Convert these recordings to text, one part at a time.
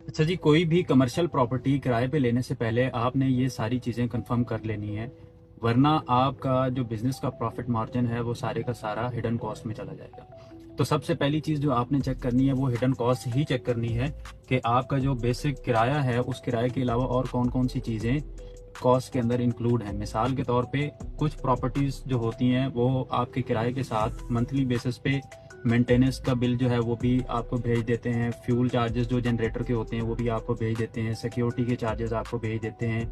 अच्छा जी, कोई भी कमर्शियल प्रॉपर्टी किराए पे लेने से पहले आपने ये सारी चीज़ें कंफर्म कर लेनी है, वरना आपका जो बिज़नेस का प्रॉफिट मार्जिन है वो सारे का सारा हिडन कॉस्ट में चला जाएगा। तो सबसे पहली चीज़ जो आपने चेक करनी है वो हिडन कॉस्ट ही चेक करनी है कि आपका जो बेसिक किराया है उस किराए के अलावा और कौन कौन सी चीज़ें कॉस्ट के अंदर इंक्लूड हैं। मिसाल के तौर पे कुछ प्रॉपर्टीज़ जो होती हैं वो आपके किराए के साथ मंथली बेसिस पे मेंटेनेंस का बिल जो है वो भी आपको भेज देते हैं, फ्यूल चार्जेस जो जनरेटर के होते हैं वो भी आपको भेज देते हैं, सिक्योरिटी के चार्जेस आपको भेज देते हैं,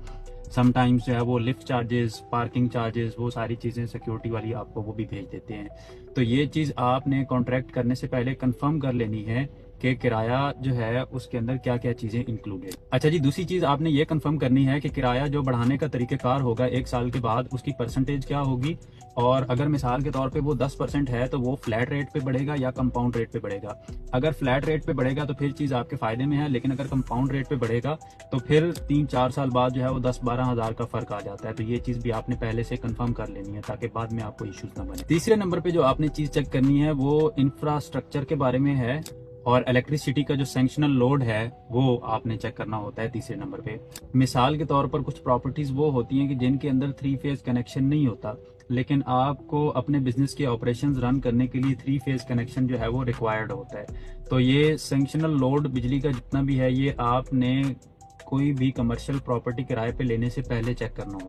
समटाइम्स जो है वो लिफ्ट चार्जेस, पार्किंग चार्जेस, वो सारी चीज़ें सिक्योरिटी वाली आपको वो भी भेज देते हैं। तो ये चीज़ आपने कॉन्ट्रैक्ट करने से पहले कंफर्म कर लेनी है कि किराया जो है उसके अंदर क्या क्या चीज़ें इंक्लूडेड। अच्छा जी, दूसरी चीज़ आपने ये कंफर्म करनी है कि किराया जो बढ़ाने का तरीक़ेकार होगा 1 साल के बाद उसकी परसेंटेज क्या होगी, और अगर मिसाल के तौर पे वो 10% है तो वो फ्लैट रेट पे बढ़ेगा या कंपाउंड रेट पे बढ़ेगा। अगर फ्लैट रेट पे बढ़ेगा तो फिर चीज़ आपके फ़ायदे में है, लेकिन अगर कंपाउंड रेट पे बढ़ेगा तो फिर 3-4 साल बाद जो है वो 10-12 हज़ार का फ़र्क आ जाता है। तो ये चीज़ भी आपने पहले से कंफर्म कर लेनी है ताकि बाद में आपको इश्यूज ना बने। तीसरे नंबर पे जो आपने चीज़ चेक करनी है वो इंफ्रास्ट्रक्चर के बारे में है, और इलेक्ट्रिसिटी का जो सैंक्शनल लोड है वो आपने चेक करना होता है तीसरे नंबर पे। मिसाल के तौर पर कुछ प्रॉपर्टीज़ वो होती हैं कि जिनके अंदर 3 फेज़ कनेक्शन नहीं होता, लेकिन आपको अपने बिजनेस के ऑपरेशंस रन करने के लिए 3 फेज़ कनेक्शन जो है वो रिक्वायर्ड होता है। तो ये सैंक्शनल लोड बिजली का जितना भी है ये आपने कोई भी कमर्शियल प्रॉपर्टी किराए पे लेने से पहले चेक करना होगा।